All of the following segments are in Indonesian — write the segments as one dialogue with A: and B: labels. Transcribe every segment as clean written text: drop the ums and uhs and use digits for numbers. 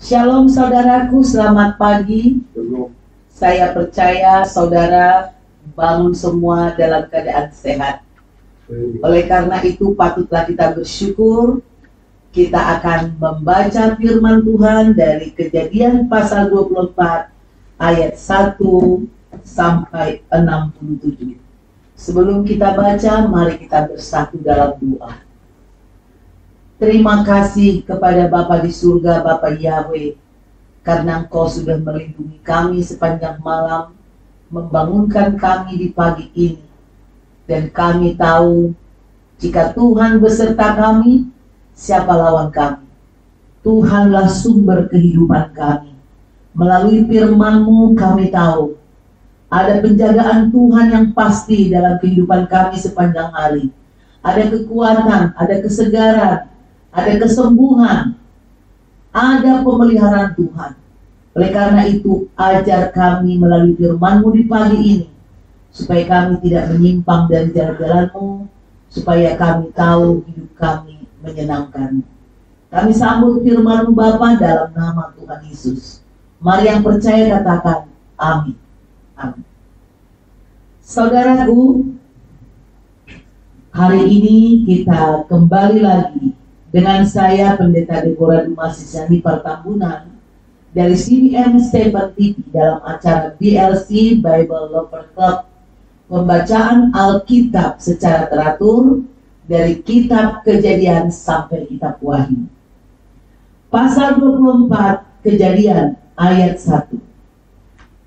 A: Shalom saudaraku, selamat pagi. Saya percaya saudara bangun semua dalam keadaan sehat. Oleh karena itu patutlah kita bersyukur. Kita akan membaca firman Tuhan dari Kejadian pasal 24 ayat 1 sampai 67. Sebelum kita baca, mari kita bersatu dalam doa. Terima kasih kepada Bapa di surga, Bapa Yahweh, karena Engkau sudah melindungi kami sepanjang malam, membangunkan kami di pagi ini. Dan kami tahu, jika Tuhan beserta kami, siapa lawan kami? Tuhanlah sumber kehidupan kami. Melalui firman-Mu kami tahu, ada penjagaan Tuhan yang pasti dalam kehidupan kami sepanjang hari. Ada kekuatan, ada kesegaran, ada kesembuhan, ada pemeliharaan Tuhan. Oleh karena itu, ajar kami melalui firman-Mu di pagi ini, supaya kami tidak menyimpang dari jalan-jalan-Mu, supaya kami tahu hidup kami menyenangkan. Kami sambut firman-Mu Bapa dalam nama Tuhan Yesus. Mari yang percaya katakan, amin. Amin. Saudaraku, hari ini kita kembali lagi dengan saya Pendeta Deborah Dumasisyani Pertambunan dari CBM 7 TV dalam acara BLC Bible Lover Club, pembacaan Alkitab secara teratur dari kitab Kejadian sampai kitab Wahyu. Pasal 24 Kejadian ayat 1.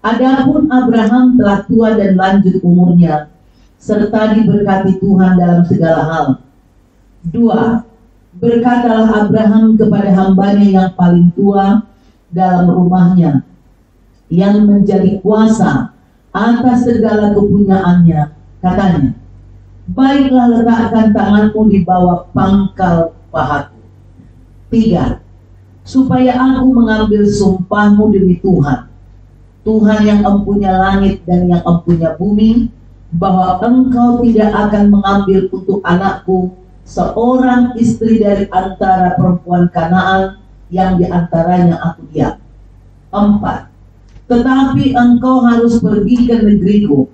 A: Adapun Abraham telah tua dan lanjut umurnya, serta diberkati Tuhan dalam segala hal. 2. Berkatalah Abraham kepada hambanya yang paling tua dalam rumahnya, yang menjadi kuasa atas segala kepunyaannya, katanya, baiklah letakkan tanganmu di bawah pangkal pahaku. 3. Supaya aku mengambil sumpahmu demi Tuhan, Tuhan yang empunya langit dan yang empunya bumi, bahwa engkau tidak akan mengambil untuk anakku seorang istri dari antara perempuan Kanaan yang diantaranya aku diam. 4. Tetapi engkau harus pergi ke negeriku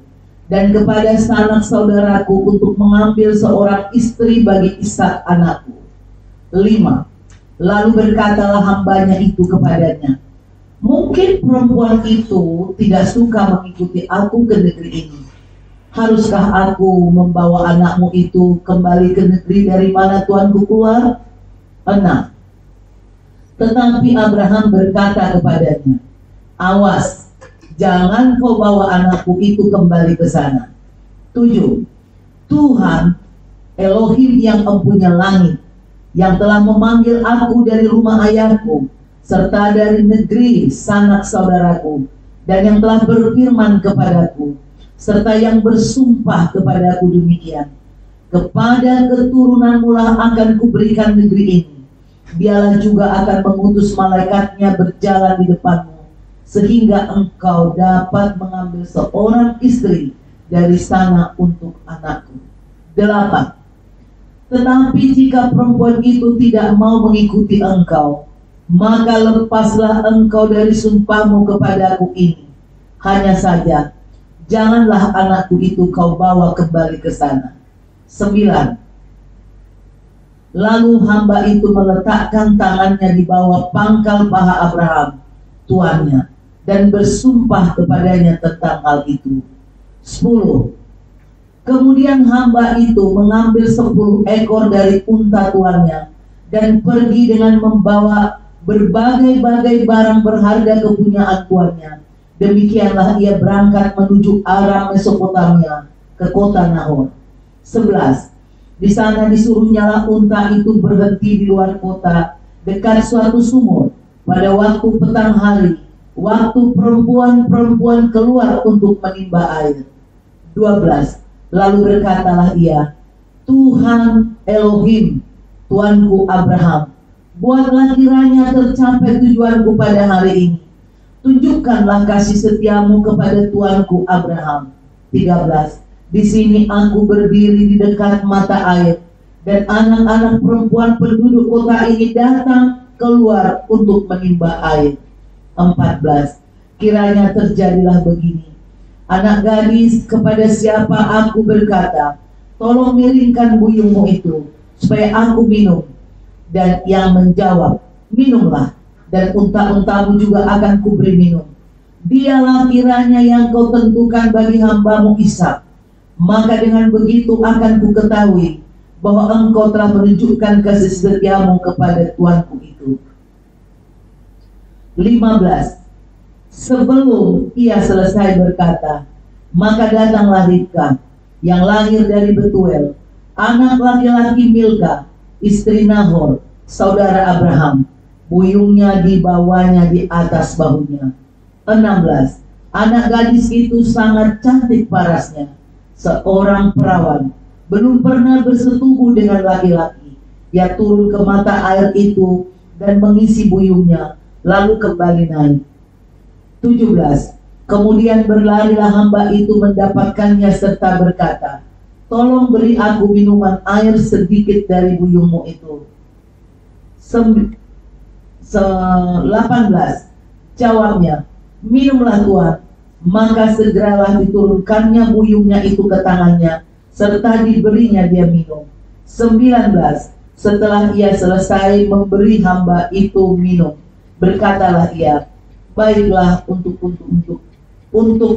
A: dan kepada sanak saudaraku untuk mengambil seorang istri bagi Ishak anakku. 5. Lalu berkatalah hambanya itu kepadanya, mungkin perempuan itu tidak suka mengikuti aku ke negeri ini. Haruskah aku membawa anakmu itu kembali ke negeri dari mana tuanku keluar? 6. Tetapi Abraham berkata kepadanya, awas, jangan kau bawa anakku itu kembali ke sana. 7. Tuhan, Elohim yang empunya langit, yang telah memanggil aku dari rumah ayahku, serta dari negeri sanak saudaraku, dan yang telah berfirman kepadaku, serta yang bersumpah kepadaku demikian, kepada keturunanmu lah akan kuberikan negeri ini. Dialah juga akan mengutus malaikatnya berjalan di depanmu, sehingga engkau dapat mengambil seorang istri dari sana untuk anakku. 8. Tetapi jika perempuan itu tidak mau mengikuti engkau, maka lepaslah engkau dari sumpahmu kepadaku ini. Hanya saja, janganlah anakku itu kau bawa kembali ke sana. 9. Lalu hamba itu meletakkan tangannya di bawah pangkal paha Abraham, tuannya, dan bersumpah kepadanya tentang hal itu. 10. Kemudian hamba itu mengambil 10 ekor dari unta tuannya dan pergi dengan membawa berbagai-bagai barang berharga kepunyaan tuannya. Demikianlah ia berangkat menuju arah Mesopotamia ke kota Nahor. 11. Di sana disuruhnyalah unta itu berhenti di luar kota dekat suatu sumur pada waktu petang hari, waktu perempuan-perempuan keluar untuk menimba air. 12. Lalu berkatalah ia, Tuhan Elohim, tuanku Abraham, buatlah kiranya tercapai tujuanku pada hari ini. Tunjukkanlah kasih setiamu kepada tuanku Abraham. 13. Di sini aku berdiri di dekat mata air, dan anak-anak perempuan penduduk kota ini datang keluar untuk menimba air. 14. Kiranya terjadilah begini. Anak gadis, kepada siapa aku berkata, tolong miringkan buyungmu itu, supaya aku minum. Dan yang menjawab, minumlah, dan unta-untamu juga akan kuberi minum. Dialah kiranya yang kau tentukan bagi hambamu Ishak. Maka dengan begitu akan ku ketahui bahwa engkau telah menunjukkan kasih setiamu kepada tuanku itu. 15. Sebelum ia selesai berkata, maka datanglah Ribka yang lahir dari Betuel, anak laki-laki Milka, istri Nahor, saudara Abraham. Buyungnya dibawanya di atas bahunya. 16. Anak gadis itu sangat cantik parasnya, seorang perawan, belum pernah bersetubuh dengan laki-laki. Ia turun ke mata air itu dan mengisi buyungnya, lalu kembali naik. 17. Kemudian berlarilah hamba itu mendapatkannya serta berkata, tolong beri aku minuman air sedikit dari buyungmu itu. 18. Jawabnya, minumlah Tuan. Maka segeralah diturunkannya buyungnya itu ke tangannya, serta diberinya dia minum. 19. Setelah ia selesai memberi hamba itu minum, berkatalah ia, baiklah, untuk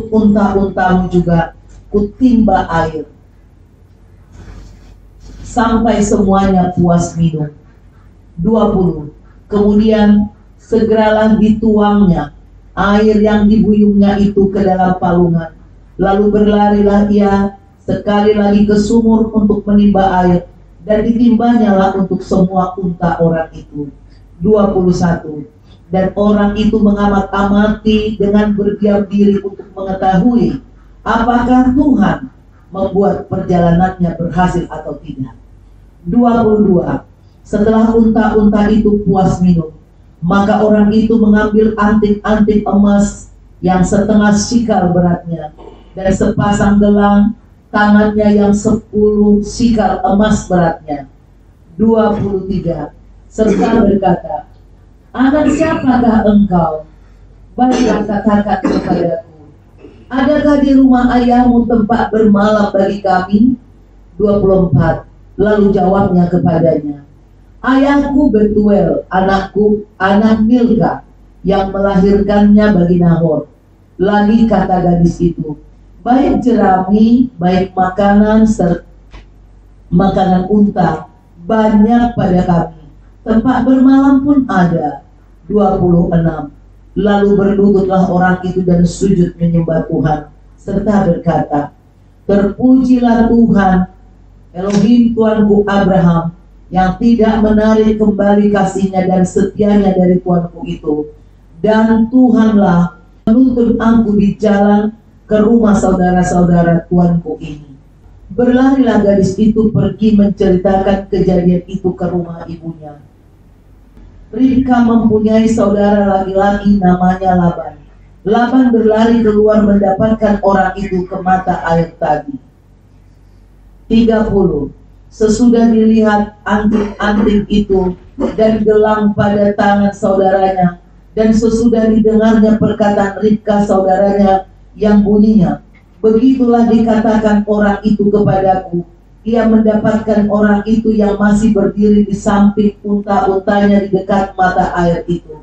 A: unta-untamu juga kutimba air sampai semuanya puas minum. 20. Kemudian segeralah dituangnya air yang di buyungnya itu ke dalam palungan, lalu berlarilah ia sekali lagi ke sumur untuk menimba air, dan ditimbanya lah untuk semua unta orang itu. 21. Dan orang itu mengamat-amati dengan berdiam diri untuk mengetahui apakah Tuhan membuat perjalanannya berhasil atau tidak. 22. Setelah unta-unta itu puas minum, maka orang itu mengambil anting-anting emas yang setengah sikal beratnya, dan sepasang gelang tangannya yang 10 sikal emas beratnya. 23. Serta berkata, anak siapakah engkau? Baiklah, katakan kepadaku, adakah di rumah ayahmu tempat bermalam bagi kami? 24. Lalu jawabnya kepadanya, ayahku Betuel, anak Milka, yang melahirkannya bagi Nahor. Lagi kata gadis itu, baik jerami, baik makanan unta banyak pada kami, tempat bermalam pun ada. 26. Lalu berlututlah orang itu dan sujud menyembah Tuhan, serta berkata, terpujilah Tuhan, Elohim tuanku Abraham, yang tidak menarik kembali kasihnya dan setianya dari tuanku itu. Dan Tuhanlah menuntun aku di jalan ke rumah saudara-saudara tuanku ini. Berlarilah gadis itu pergi menceritakan kejadian itu ke rumah ibunya. Ribka mempunyai saudara laki-laki namanya Laban. Laban berlari keluar mendapatkan orang itu ke mata air tadi. 30. Sesudah dilihat anting-anting itu dan gelang pada tangan saudaranya, dan sesudah didengarnya perkataan Ribka saudaranya yang bunyinya, begitulah dikatakan orang itu kepadaku, ia mendapatkan orang itu yang masih berdiri di samping unta-untanya di dekat mata air itu.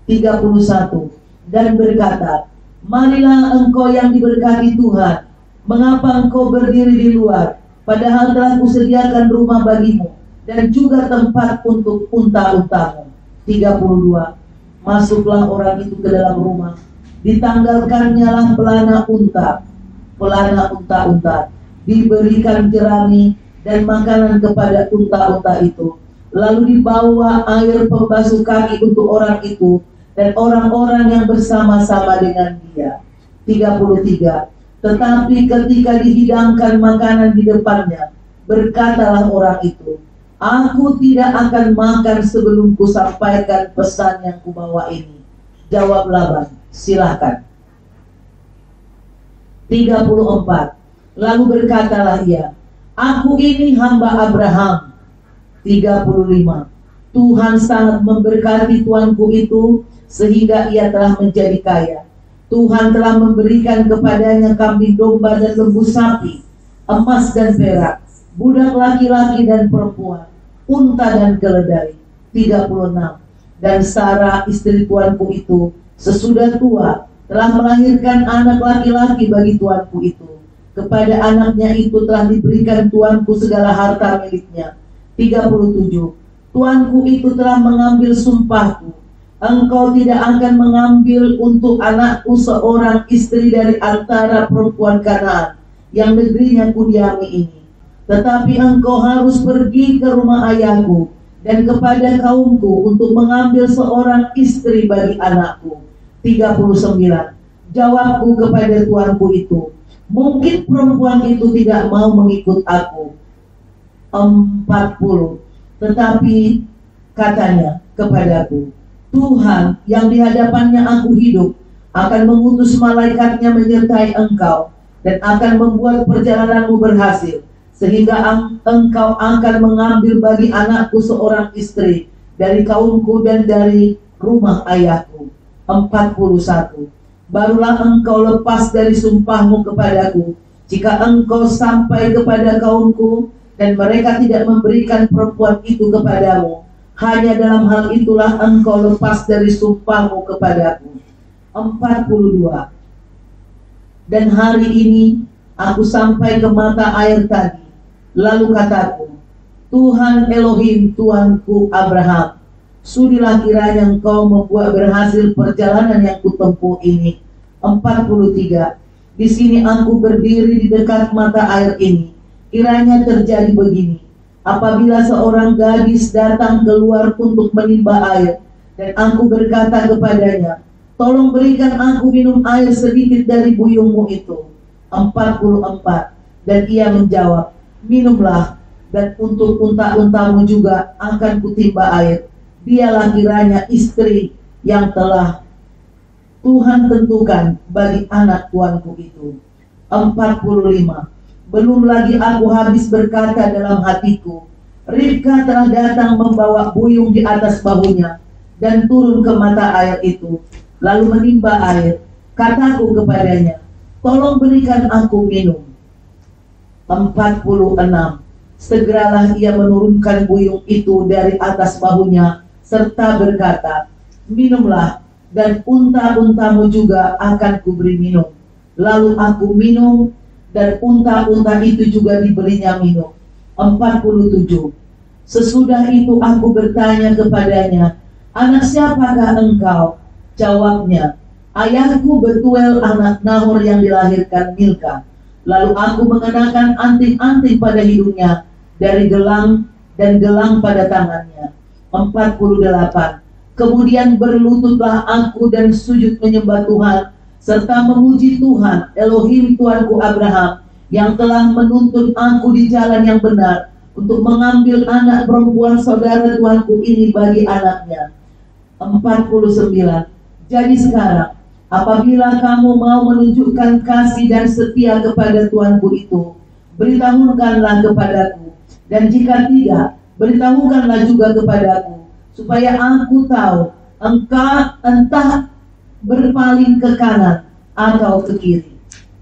A: 31. Dan berkata, marilah engkau yang diberkati Tuhan, mengapa engkau berdiri di luar, padahal telah kusediakan rumah bagimu, dan juga tempat untuk unta-untamu. 32. Masuklah orang itu ke dalam rumah, ditanggalkannya lah pelana unta-unta, diberikan jerami dan makanan kepada unta-unta itu, lalu dibawa air pembasuh kaki untuk orang itu dan orang-orang yang bersama-sama dengan dia. 33. Tetapi ketika dihidangkan makanan di depannya, berkatalah orang itu, aku tidak akan makan sebelum kusampaikan pesan yang kubawa ini. Jawab Laban, silakan. 34. Lalu berkatalah ia, aku ini hamba Abraham. 35. Tuhan sangat memberkati tuanku itu sehingga ia telah menjadi kaya. Tuhan telah memberikan kepadanya kambing domba dan lembu sapi, emas dan perak, budak laki-laki dan perempuan, unta dan keledai. 36. Dan Sarah istri tuanku itu sesudah tua telah melahirkan anak laki-laki bagi tuanku itu. Kepada anaknya itu telah diberikan tuanku segala harta miliknya. 37. Tuanku itu telah mengambil sumpahku, engkau tidak akan mengambil untuk anakku seorang istri dari antara perempuan Kanaan yang negerinya kudiami ini. Tetapi engkau harus pergi ke rumah ayahku dan kepada kaumku untuk mengambil seorang istri bagi anakku. 39. Jawabku kepada tuanku itu, mungkin perempuan itu tidak mau mengikut aku. 40. Tetapi katanya kepadaku, Tuhan yang di hadapannya aku hidup akan mengutus malaikatnya menyertai engkau dan akan membuat perjalananmu berhasil, sehingga engkau akan mengambil bagi anakku seorang istri dari kaumku dan dari rumah ayahku. 41. Barulah engkau lepas dari sumpahmu kepadaku, jika engkau sampai kepada kaumku dan mereka tidak memberikan perempuan itu kepadamu. Hanya dalam hal itulah engkau lepas dari sumpahmu kepadaku. 42. Dan hari ini aku sampai ke mata air tadi. Lalu kataku, Tuhan Elohim tuanku Abraham, sudilah kiranya engkau membuat berhasil perjalanan yang kutempuh ini. 43. Di sini aku berdiri di dekat mata air ini. Kiranya terjadi begini, apabila seorang gadis datang keluar untuk menimba air, dan aku berkata kepadanya, tolong berikan aku minum air sedikit dari buyungmu itu. 44. Dan ia menjawab, minumlah, dan untuk unta-untamu juga akan kutimba air. Dialah kiranya istri yang telah Tuhan tentukan bagi anak tuanku itu. 45. Belum lagi aku habis berkata dalam hatiku, Ribka telah datang membawa buyung di atas bahunya dan turun ke mata air itu, lalu menimba air. Kataku kepadanya, tolong berikan aku minum. 46. Segeralah ia menurunkan buyung itu dari atas bahunya serta berkata, minumlah, dan unta-untamu juga akan kuberi minum. Lalu aku minum, dan unta-unta itu juga diberinya minum. 47. Sesudah itu aku bertanya kepadanya, anak siapakah engkau? Jawabnya, ayahku Betuel anak Nahor yang dilahirkan Milka. Lalu aku mengenakan anting-anting pada hidungnya dari gelang dan gelang pada tangannya. 48. Kemudian berlututlah aku dan sujud menyembah Tuhan serta memuji Tuhan Elohim tuanku Abraham yang telah menuntun aku di jalan yang benar untuk mengambil anak perempuan saudara tuanku ini bagi anaknya. 49. Jadi sekarang apabila kamu mau menunjukkan kasih dan setia kepada tuanku itu, beritahukanlah kepadaku, dan jika tidak, beritahukanlah juga kepadaku, supaya aku tahu engkau entah berpaling ke kanan atau ke kiri.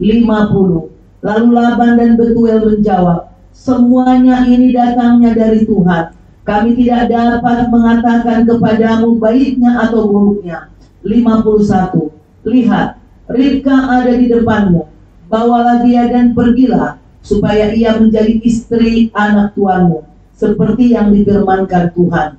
A: 50. Lalu Laban dan Betuel menjawab, semuanya ini datangnya dari Tuhan. Kami tidak dapat mengatakan kepadamu baiknya atau buruknya. 51. Lihat, Ribka ada di depanmu. Bawalah dia dan pergilah, supaya ia menjadi istri anak tuanmu, seperti yang difirmankan Tuhan.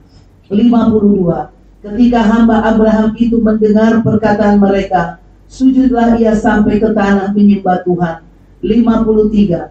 A: 52. Ketika hamba Abraham itu mendengar perkataan mereka, sujudlah ia sampai ke tanah menyembah Tuhan. 53.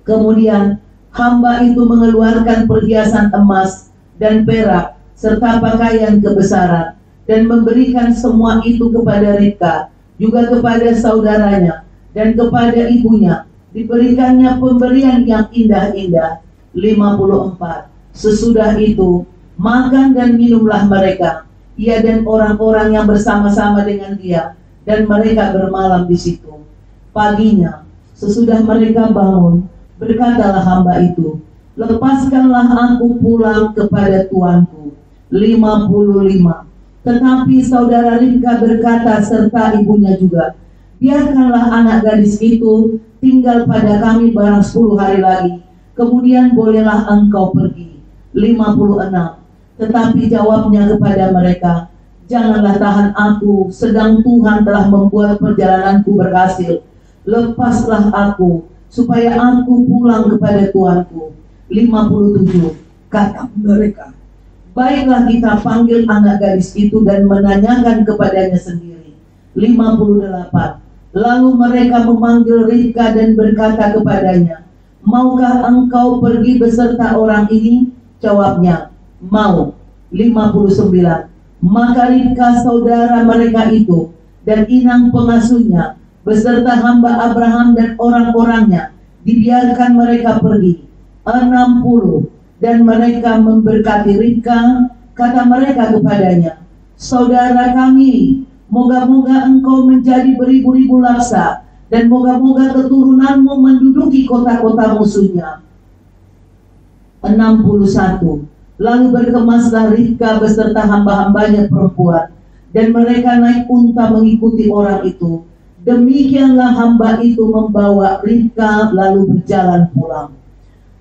A: Kemudian hamba itu mengeluarkan perhiasan emas dan perak serta pakaian kebesaran dan memberikan semua itu kepada Ribka, juga kepada saudaranya dan kepada ibunya. Diberikannya pemberian yang indah-indah. 54. Sesudah itu makan dan minumlah mereka, ia dan orang-orang yang bersama-sama dengan dia, dan mereka bermalam di situ. Paginya, sesudah mereka bangun, berkatalah hamba itu, lepaskanlah aku pulang kepada tuanku, 55. Tetapi saudara Ribka berkata serta ibunya juga, biarkanlah anak gadis itu tinggal pada kami barang 10 hari lagi, kemudian bolehlah engkau pergi. 56. Tetapi jawabnya kepada mereka, janganlah tahan aku, sedang Tuhan telah membuat perjalananku berhasil. Lepaslah aku, supaya aku pulang kepada Tuanku. 57. Kata mereka, baiklah kita panggil anak gadis itu dan menanyakan kepadanya sendiri. 58. Lalu mereka memanggil Ribka dan berkata kepadanya, maukah engkau pergi beserta orang ini? Jawabnya, mau. 59. Maka Ribka saudara mereka itu dan inang pengasuhnya beserta hamba Abraham dan orang-orangnya dibiarkan mereka pergi. 60. Dan mereka memberkati Ribka, kata mereka kepadanya, saudara kami, moga-moga engkau menjadi beribu-ribu laksa, dan moga-moga keturunanmu menduduki kota-kota musuhnya. 61. Lalu berkemaslah Ribka beserta hamba-hambanya perempuan, dan mereka naik unta mengikuti orang itu. Demikianlah hamba itu membawa Ribka lalu berjalan pulang.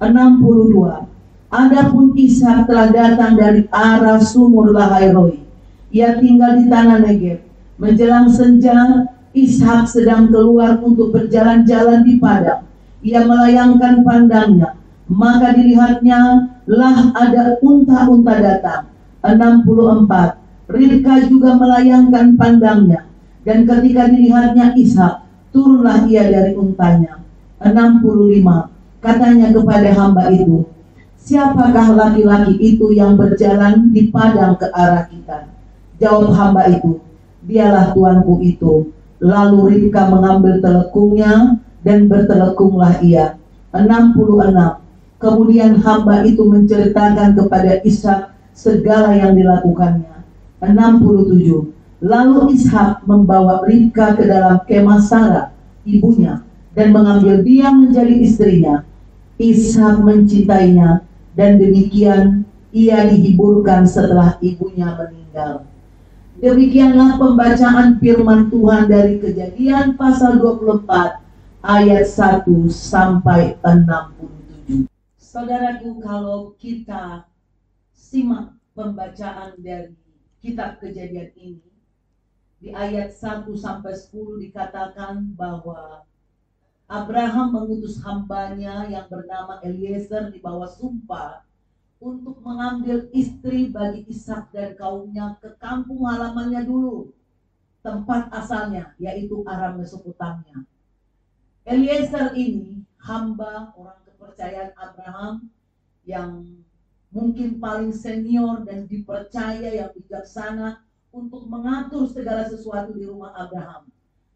A: 62. Adapun Ishak telah datang dari arah sumur Lahairoi. Ia tinggal di tanah Negeb. Menjelang senja, Ishak sedang keluar untuk berjalan-jalan di padang. Ia melayangkan pandangnya, maka dilihatnya lah ada unta-unta datang. 64. Ribka juga melayangkan pandangnya, dan ketika dilihatnya Ishak, turunlah ia dari untanya. 65. Katanya kepada hamba itu, siapakah laki-laki itu yang berjalan di padang ke arah kita? Jawab hamba itu, dialah tuanku itu. Lalu Ribka mengambil telekungnya dan bertelekunglah ia. 66. Kemudian hamba itu menceritakan kepada Ishak segala yang dilakukannya. 67. Lalu Ishak membawa Ribka ke dalam kemah Sarah, ibunya, dan mengambil dia menjadi istrinya. Ishak mencintainya, dan demikian ia dihiburkan setelah ibunya meninggal. Demikianlah pembacaan firman Tuhan dari Kejadian pasal 24 ayat 1 sampai 67. Saudaraku, kalau kita simak pembacaan dari kitab Kejadian ini, di ayat 1 sampai 10 dikatakan bahwa Abraham mengutus hambanya yang bernama Eliezer di bawah sumpah untuk mengambil istri bagi Ishak dan kaumnya ke kampung halamannya dulu, tempat asalnya, yaitu Aram Mesopotamia. Eliezer ini hamba orang kepercayaan Abraham yang mungkin paling senior dan dipercaya, yang bijaksana untuk mengatur segala sesuatu di rumah Abraham.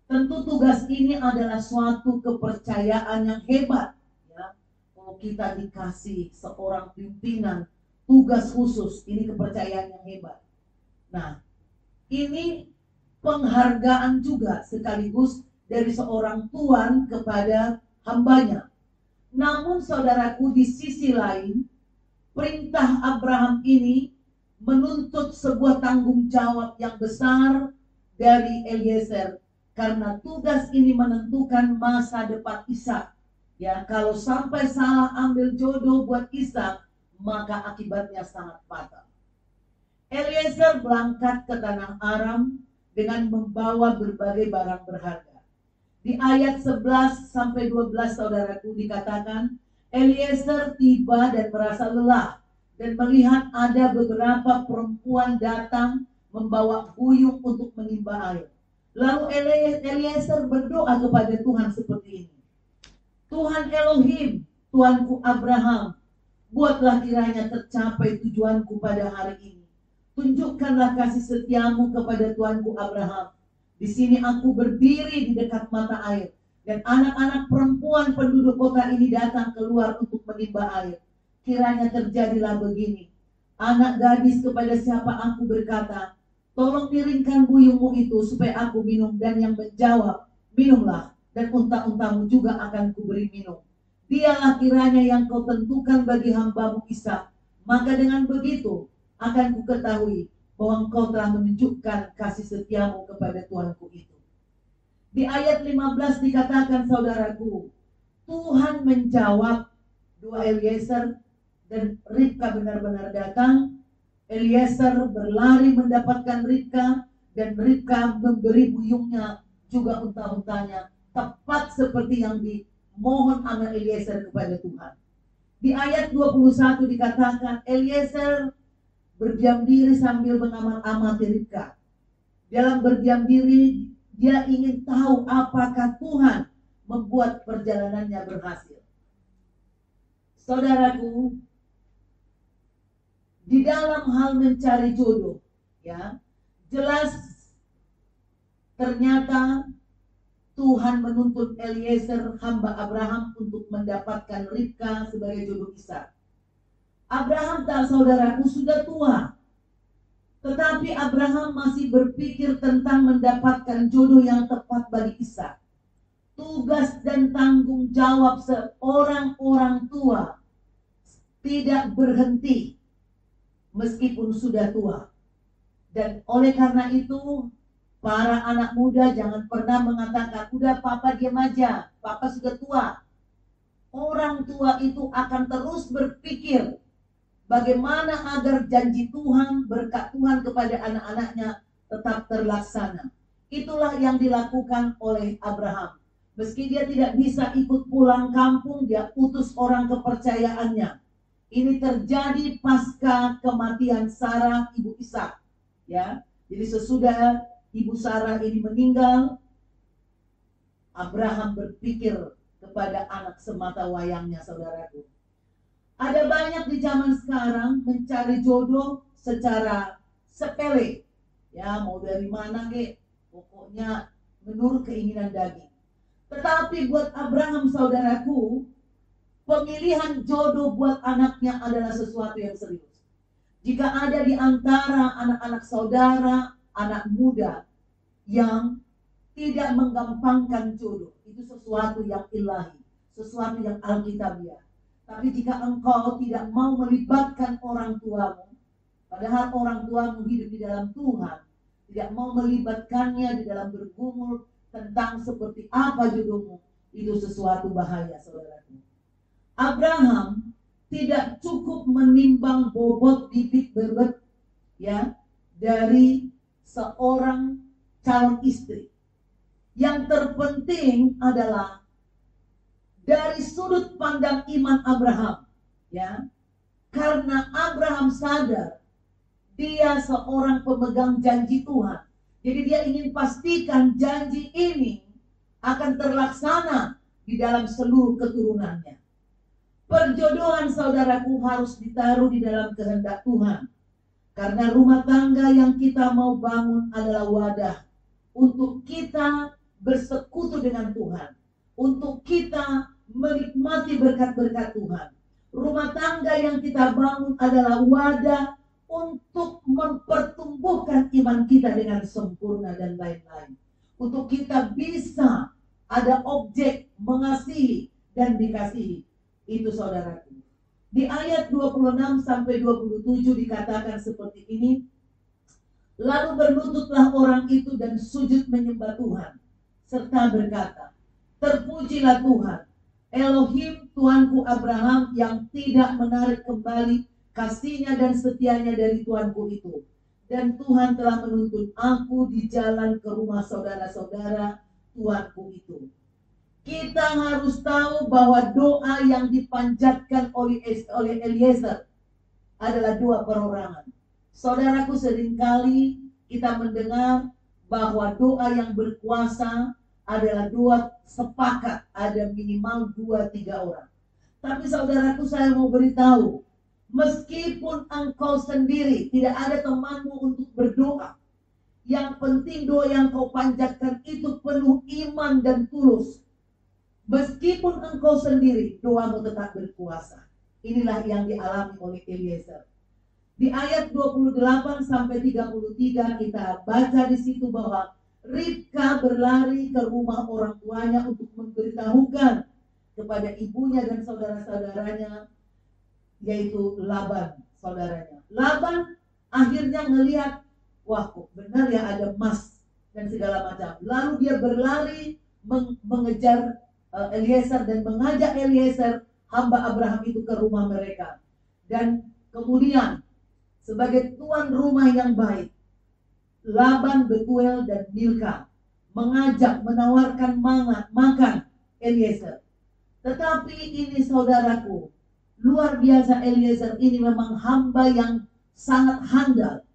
A: Tentu tugas ini adalah suatu kepercayaan yang hebat, ya. Kalau kita dikasih seorang pimpinan tugas khusus, ini kepercayaan yang hebat. Nah, ini penghargaan juga sekaligus dari seorang tuan kepada hambanya. Namun saudaraku, di sisi lain, perintah Abraham ini menuntut sebuah tanggung jawab yang besar dari Eliezer. Karena tugas ini menentukan masa depan Ishak. Ya, kalau sampai salah ambil jodoh buat Ishak, maka akibatnya sangat fatal. Eliezer berangkat ke tanah Aram dengan membawa berbagai barang berharga. Di ayat 11 sampai 12 saudaraku dikatakan, Eliezer tiba dan merasa lelah dan melihat ada beberapa perempuan datang membawa buyung untuk menimba air. Lalu Eliezer berdoa kepada Tuhan seperti ini. Tuhan Elohim, Tuanku Abraham, buatlah kiranya tercapai tujuanku pada hari ini. Tunjukkanlah kasih setiamu kepada Tuanku Abraham. Di sini aku berdiri di dekat mata air, dan anak-anak perempuan penduduk kota ini datang keluar untuk menimba air. Kiranya terjadilah begini. Anak gadis kepada siapa aku berkata, tolong miringkan buyungmu itu supaya aku minum, dan yang menjawab, minumlah, dan unta-untamu juga akan kuberi minum. Dialah kiranya yang kau tentukan bagi hambamu Ishak. Maka dengan begitu, akan ku ketahui bahwa engkau telah menunjukkan kasih setiamu kepada tuanku itu. Di ayat 15 dikatakan, saudaraku, Tuhan menjawab doa Eliezer dan Ribka benar-benar datang. Eliezer berlari mendapatkan Ribka dan Ribka memberi buyungnya juga unta-untanya, tepat seperti yang dimohon sama Eliezer kepada Tuhan. Di ayat 21 dikatakan Eliezer berdiam diri sambil mengamat-amati Ribka. Dalam berdiam diri dia ingin tahu apakah Tuhan membuat perjalanannya berhasil. Saudaraku, di dalam hal mencari jodoh, ya, jelas ternyata Tuhan menuntut Eliezer, hamba Abraham, untuk mendapatkan Ribka sebagai jodoh Ishak. Abraham, saudaraku, sudah tua, tetapi Abraham masih berpikir tentang mendapatkan jodoh yang tepat bagi Ishak. Tugas dan tanggung jawab seorang orang tua tidak berhenti meskipun sudah tua. Dan oleh karena itu, para anak muda jangan pernah mengatakan, udah papa diam aja, papa sudah tua. Orang tua itu akan terus berpikir bagaimana agar janji Tuhan, berkat Tuhan kepada anak-anaknya tetap terlaksana. Itulah yang dilakukan oleh Abraham. Meski dia tidak bisa ikut pulang kampung, dia utus orang kepercayaannya. Ini terjadi pasca kematian Sarah, ibu Ishak. Ya, jadi sesudah ibu Sarah ini meninggal, Abraham berpikir kepada anak semata wayangnya, saudaraku. Ada banyak di zaman sekarang mencari jodoh secara sepele. Ya, mau dari mana kek, pokoknya menurut keinginan daging. Tetapi buat Abraham, saudaraku, pemilihan jodoh buat anaknya adalah sesuatu yang serius. Jika ada di antara anak-anak saudara, anak muda yang tidak menggampangkan jodoh, itu sesuatu yang ilahi, sesuatu yang alkitabiah. Tapi jika engkau tidak mau melibatkan orang tuamu, padahal orang tuamu hidup di dalam Tuhan, tidak mau melibatkannya di dalam bergumul tentang seperti apa jodohmu, itu sesuatu bahaya, saudaraku. Abraham tidak cukup menimbang bobot bibit bebet, ya, dari seorang calon istri. Yang terpenting adalah dari sudut pandang iman Abraham, ya, karena Abraham sadar dia seorang pemegang janji Tuhan. Jadi dia ingin pastikan janji ini akan terlaksana di dalam seluruh keturunannya. Perjodohan, saudaraku, harus ditaruh di dalam kehendak Tuhan. Karena rumah tangga yang kita mau bangun adalah wadah untuk kita bersekutu dengan Tuhan, untuk kita menikmati berkat-berkat Tuhan. Rumah tangga yang kita bangun adalah wadah untuk mempertumbuhkan iman kita dengan sempurna dan lain-lain. Untuk kita bisa ada objek mengasihi dan dikasihi. Itu, saudaraku. Di ayat 26 sampai 27 dikatakan seperti ini. Lalu berlututlah orang itu dan sujud menyembah Tuhan, serta berkata, terpujilah Tuhan, Elohim Tuanku Abraham, yang tidak menarik kembali kasihnya dan setianya dari Tuanku itu. Dan Tuhan telah menuntun aku di jalan ke rumah saudara-saudara Tuanku itu. Kita harus tahu bahwa doa yang dipanjatkan oleh Eliezer adalah doa perorangan. Saudaraku, seringkali kita mendengar bahwa doa yang berkuasa adalah doa sepakat, ada minimal 2-3 orang. Tapi saudaraku, saya mau beritahu, meskipun engkau sendiri tidak ada temanmu untuk berdoa, yang penting doa yang kau panjatkan itu penuh iman dan tulus. Meskipun engkau sendiri, doamu tetap berkuasa. Inilah yang dialami oleh Eliezer. Di ayat 28 sampai 33 kita baca di situ bahwa Ribka berlari ke rumah orang tuanya untuk memberitahukan kepada ibunya dan saudara-saudaranya, yaitu Laban, saudaranya. Laban akhirnya ngelihat, wah kok benar ya ada emas dan segala macam. Lalu dia berlari mengejar Eliezer dan mengajak Eliezer, hamba Abraham itu, ke rumah mereka. Dan kemudian sebagai tuan rumah yang baik, Laban, Betuel, dan Milka mengajak, menawarkan makan Eliezer. Tetapi ini saudaraku, luar biasa, Eliezer ini memang hamba yang sangat handal.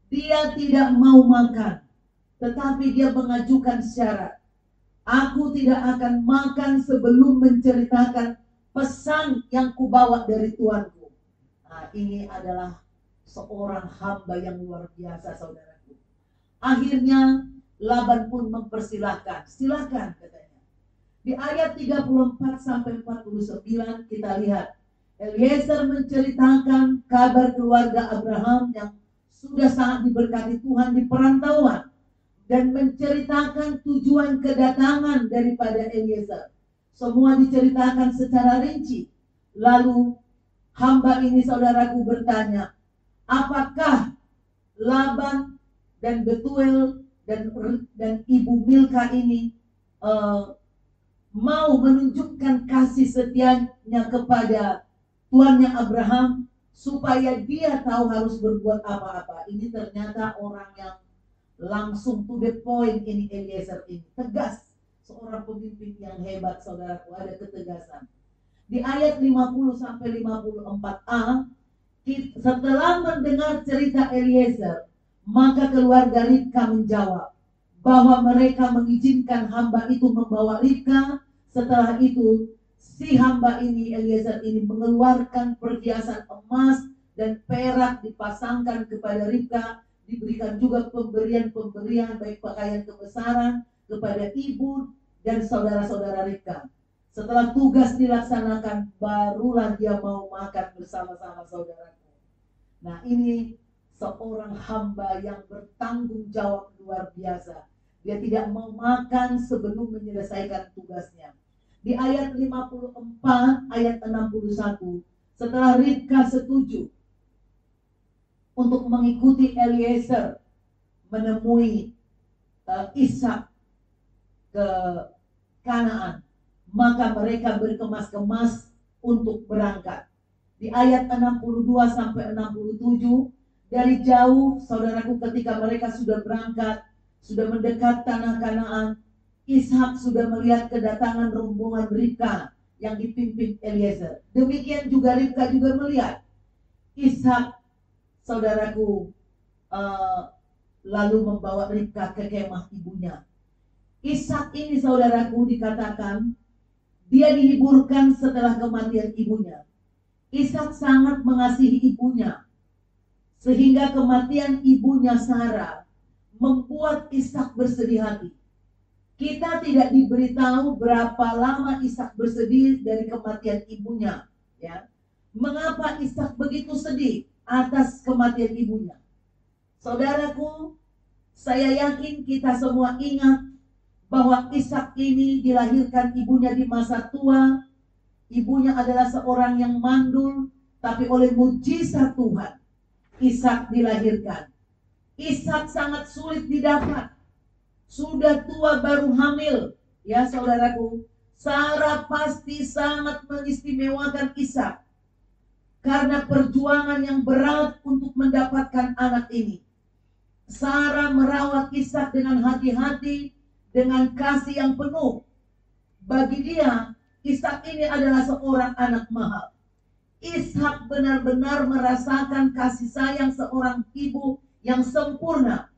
A: Dia tidak mau makan, tetapi dia mengajukan syarat. Aku tidak akan makan sebelum menceritakan pesan yang kubawa dari Tuanku. Nah, ini adalah seorang hamba yang luar biasa, saudaraku. Akhirnya Laban pun mempersilahkan. Silakan, katanya. Di ayat 34 sampai 49 kita lihat Eliezer menceritakan kabar keluarga Abraham yang sudah sangat diberkati Tuhan di perantauan, dan menceritakan tujuan kedatangan daripada Eliezer. Semua diceritakan secara rinci. Lalu hamba ini, saudaraku, bertanya, apakah Laban dan Betuel dan Ibu Milka ini mau menunjukkan kasih setianya kepada tuannya Abraham, supaya dia tahu harus berbuat apa-apa. Ini ternyata orang yang langsung to the point. Ini Eliezer ini tegas, seorang pemimpin yang hebat, saudaraku, ada ketegasan. Di ayat 50 sampai 54a, setelah mendengar cerita Eliezer, maka keluarga Ribka menjawab bahwa mereka mengizinkan hamba itu membawa Ribka. Setelah itu si hamba ini, Eliezer ini, mengeluarkan perhiasan emas dan perak dipasangkan kepada Ribka. Diberikan juga pemberian baik pakaian kebesaran kepada ibu dan saudara-saudara Ribka. Setelah tugas dilaksanakan, barulah dia mau makan bersama-sama, saudaraku. Nah, ini seorang hamba yang bertanggung jawab luar biasa. Dia tidak mau makan sebelum menyelesaikan tugasnya. Di ayat 54, ayat 61, setelah Ribka setuju untuk mengikuti Eliezer menemui Ishak ke Kanaan, maka mereka berkemas-kemas untuk berangkat. Di ayat 62 sampai 67, dari jauh, saudaraku, ketika mereka sudah berangkat, sudah mendekat tanah Kanaan, Ishak sudah melihat kedatangan rombongan Ribka yang dipimpin Eliezer. Demikian juga Ribka juga melihat Ishak, saudaraku, lalu membawa Ribka ke kemah ibunya. Ishak ini, saudaraku, dikatakan dia dihiburkan setelah kematian ibunya. Ishak sangat mengasihi ibunya, sehingga kematian ibunya Sarah membuat Ishak bersedih hati. Kita tidak diberitahu berapa lama Ishak bersedih dari kematian ibunya, ya. Mengapa Ishak begitu sedih atas kematian ibunya? Saudaraku, saya yakin kita semua ingat bahwa Ishak ini dilahirkan ibunya di masa tua. Ibunya adalah seorang yang mandul, tapi oleh mujizat Tuhan, Ishak dilahirkan. Ishak sangat sulit didapat. Sudah tua baru hamil, ya saudaraku. Sarah pasti sangat mengistimewakan Ishak karena perjuangan yang berat untuk mendapatkan anak ini. Sarah merawat Ishak dengan hati-hati, dengan kasih yang penuh. Bagi dia, Ishak ini adalah seorang anak mahal. Ishak benar-benar merasakan kasih sayang seorang ibu yang sempurna.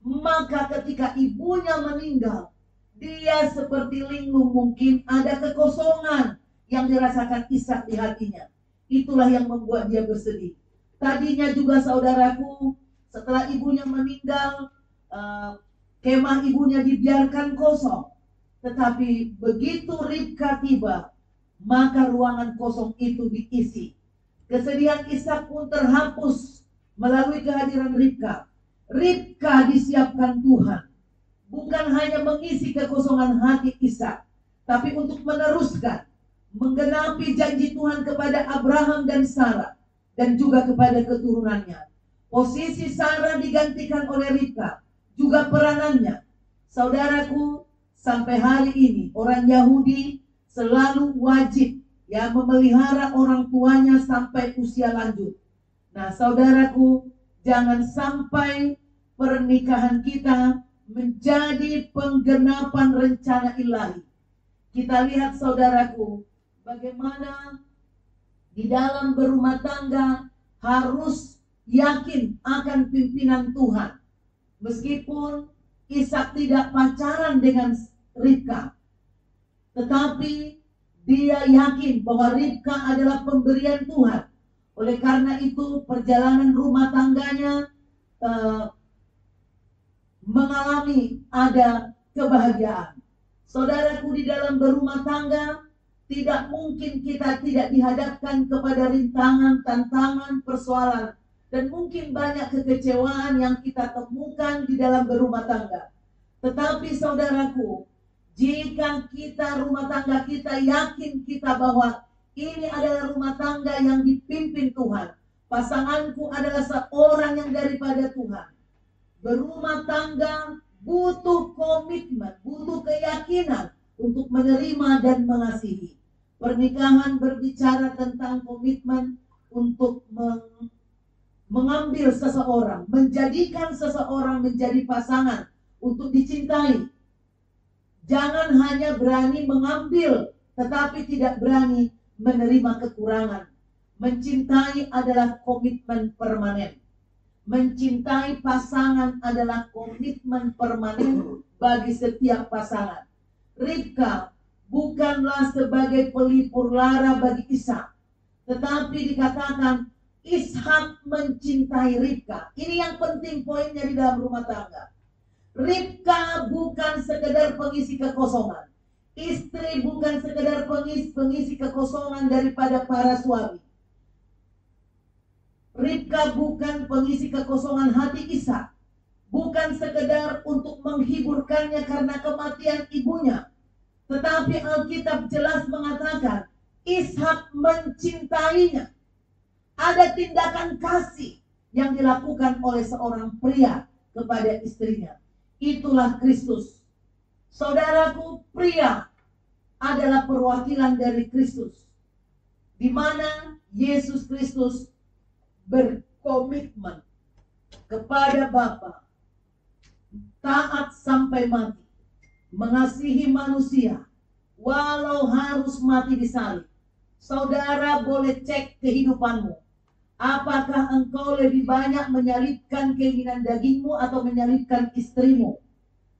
A: Maka ketika ibunya meninggal, dia seperti linglung, mungkin ada kekosongan yang dirasakan Ishak di hatinya. Itulah yang membuat dia bersedih. Tadinya juga, saudaraku, setelah ibunya meninggal, kemah ibunya dibiarkan kosong. Tetapi begitu Ribka tiba, maka ruangan kosong itu diisi. Kesedihan Ishak pun terhapus melalui kehadiran Ribka. Ribka disiapkan Tuhan, bukan hanya mengisi kekosongan hati Ishak, tapi untuk meneruskan, menggenapi janji Tuhan kepada Abraham dan Sarah, dan juga kepada keturunannya. Posisi Sarah digantikan oleh Ribka, juga peranannya. Saudaraku, sampai hari ini orang Yahudi selalu wajib memelihara orang tuanya sampai usia lanjut. Nah, saudaraku, jangan sampai pernikahan kita menjadi penggenapan rencana ilahi. Kita lihat, saudaraku, bagaimana di dalam berumah tangga harus yakin akan pimpinan Tuhan. Meskipun Ishak tidak pacaran dengan Ribka, tetapi dia yakin bahwa Ribka adalah pemberian Tuhan. Oleh karena itu perjalanan rumah tangganya mengalami ada kebahagiaan. Saudaraku, di dalam berumah tangga tidak mungkin kita tidak dihadapkan kepada rintangan, tantangan, persoalan, dan mungkin banyak kekecewaan yang kita temukan di dalam berumah tangga. Tetapi saudaraku, jika kita rumah tangga kita yakin kita bahwa ini adalah rumah tangga yang dipimpin Tuhan, pasanganku adalah seorang yang daripada Tuhan. Berumah tangga butuh komitmen, butuh keyakinan untuk menerima dan mengasihi. Pernikahan berbicara tentang komitmen untuk mengambil seseorang, menjadikan seseorang menjadi pasangan untuk dicintai. Jangan hanya berani mengambil, tetapi tidak berani menerima kekurangan. Mencintai adalah komitmen permanen. Mencintai pasangan adalah komitmen permanen bagi setiap pasangan. Ribka bukanlah sebagai pelipur lara bagi Ishak, tetapi dikatakan Ishak mencintai Ribka. Ini yang penting poinnya di dalam rumah tangga. Ribka bukan sekedar pengisi kekosongan. Istri bukan sekedar pengisi kekosongan daripada para suami. Ribka bukan pengisi kekosongan hati Ishak. Bukan sekedar untuk menghiburkannya karena kematian ibunya. Tetapi Alkitab jelas mengatakan Ishak mencintainya. Ada tindakan kasih yang dilakukan oleh seorang pria kepada istrinya. Itulah Kristus. Saudaraku, pria adalah perwakilan dari Kristus, di mana Yesus Kristus berkomitmen kepada Bapa, taat sampai mati, mengasihi manusia walau harus mati di salib. Saudara boleh cek kehidupanmu. Apakah engkau lebih banyak menyalibkan keinginan dagingmu atau menyalibkan istrimu?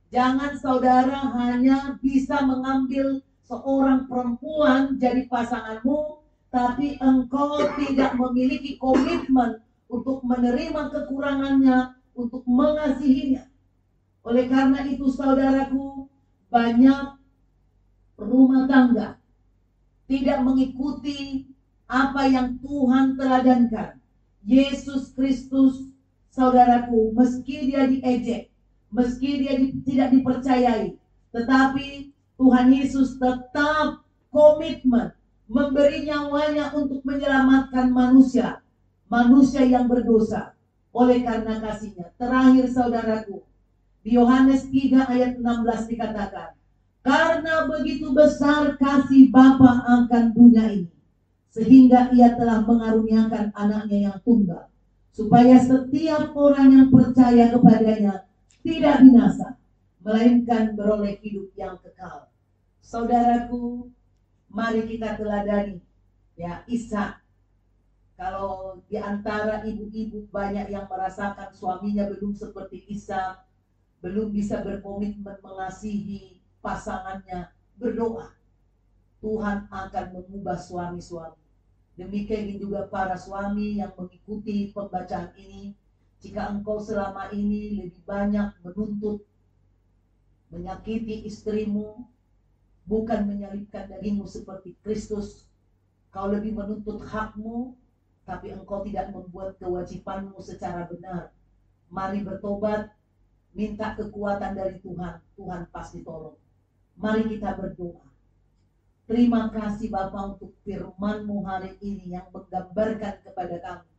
A: Jangan saudara hanya bisa mengambil seorang perempuan jadi pasanganmu, tapi engkau tidak memiliki komitmen untuk menerima kekurangannya, untuk mengasihinya. Oleh karena itu saudaraku, banyak rumah tangga tidak mengikuti apa yang Tuhan teladankan. Yesus Kristus, saudaraku, meski dia diejek, meski dia tidak dipercayai, tetapi Tuhan Yesus tetap komitmen memberi nyawanya untuk menyelamatkan manusia, manusia yang berdosa oleh karena kasihnya. Terakhir saudaraku, di Yohanes 3 ayat 16 dikatakan, karena begitu besar kasih Bapa akan dunia ini, sehingga ia telah mengaruniakan anaknya yang tunggal, supaya setiap orang yang percaya kepadanya tidak binasa, melainkan beroleh hidup yang kekal. Saudaraku, mari kita teladani Ishak. Kalau di antara ibu-ibu banyak yang merasakan suaminya belum seperti Ishak, belum bisa berkomitmen mengasihi pasangannya, berdoa. Tuhan akan mengubah suami-suami. Demikian juga para suami yang mengikuti pembacaan ini. Jika engkau selama ini lebih banyak menuntut, menyakiti istrimu, bukan menyalibkan dagingmu seperti Kristus, kau lebih menuntut hakmu, tapi engkau tidak membuat kewajibanmu secara benar. Mari bertobat, minta kekuatan dari Tuhan. Tuhan pasti tolong. Mari kita berdoa. Terima kasih Bapa untuk firman-Mu hari ini yang menggambarkan kepada kami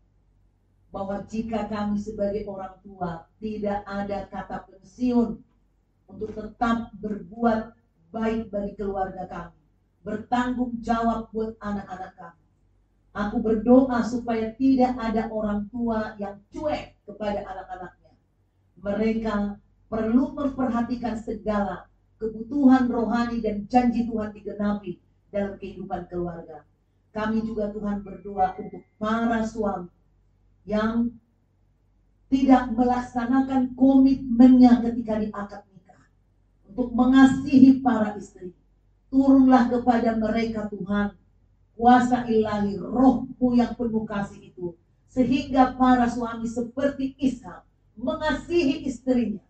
A: bahwa jika kami sebagai orang tua tidak ada kata pensiun untuk tetap berbuat baik bagi keluarga kami, bertanggung jawab buat anak-anak kami. Aku berdoa supaya tidak ada orang tua yang cuek kepada anak-anaknya. Mereka perlu memperhatikan segala kebutuhan rohani dan janji Tuhan digenapi dalam kehidupan keluarga. Kami juga Tuhan berdoa untuk para suami yang tidak melaksanakan komitmennya ketika di akad nikah untuk mengasihi para istri. Turunlah kepada mereka Tuhan kuasa ilahi, roh-Mu yang penuh kasih itu, sehingga para suami seperti Ishak mengasihi istrinya,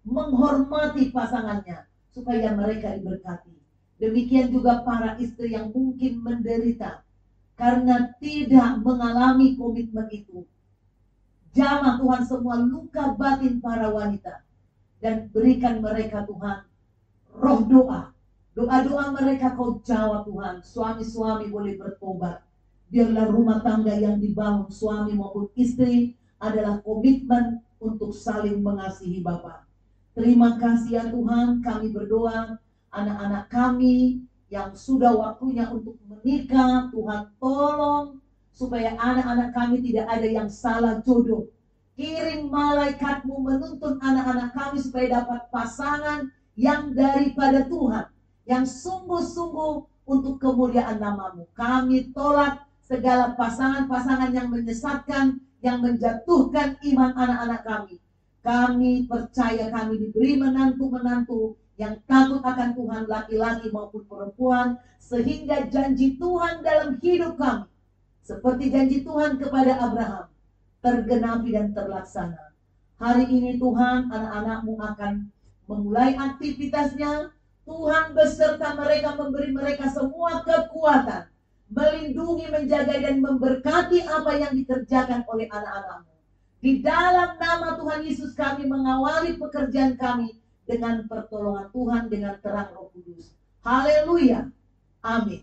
A: menghormati pasangannya, supaya mereka diberkati. Demikian juga para istri yang mungkin menderita karena tidak mengalami komitmen itu. Jamah Tuhan semua luka batin para wanita, dan berikan mereka Tuhan roh doa. Doa-doa mereka Kau jawab Tuhan. Suami-suami boleh bertobat. Biarlah rumah tangga yang dibangun suami maupun istri adalah komitmen untuk saling mengasihi Bapa. Terima kasih ya Tuhan, kami berdoa anak-anak kami yang sudah waktunya untuk menikah, Tuhan tolong supaya anak-anak kami tidak ada yang salah jodoh. Kirim malaikat-Mu menuntun anak-anak kami supaya dapat pasangan yang daripada Tuhan, yang sungguh-sungguh untuk kemuliaan nama-Mu. Kami tolak segala pasangan-pasangan yang menyesatkan, yang menjatuhkan iman anak-anak kami. Kami percaya kami diberi menantu-menantu yang takut akan Tuhan, laki-laki maupun perempuan, sehingga janji Tuhan dalam hidup kami, seperti janji Tuhan kepada Abraham, tergenapi dan terlaksana. Hari ini Tuhan, anak-anak-Mu akan memulai aktivitasnya. Tuhan beserta mereka, memberi mereka semua kekuatan, melindungi, menjaga, dan memberkati apa yang dikerjakan oleh anak-anak-Mu. Di dalam nama Tuhan Yesus kami mengawali pekerjaan kami dengan pertolongan Tuhan, dengan terang Roh Kudus. Haleluya. Amin.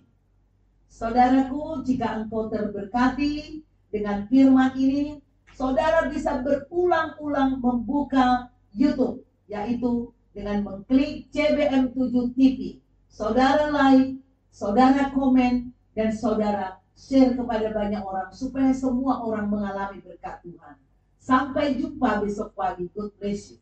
A: Saudaraku, jika engkau terberkati dengan firman ini, saudara bisa berulang-ulang membuka YouTube, yaitu dengan mengklik CBM7 TV. Saudara like, saudara komen, dan saudara share kepada banyak orang supaya semua orang mengalami berkat Tuhan. Sampai jumpa besok pagi. God bless you.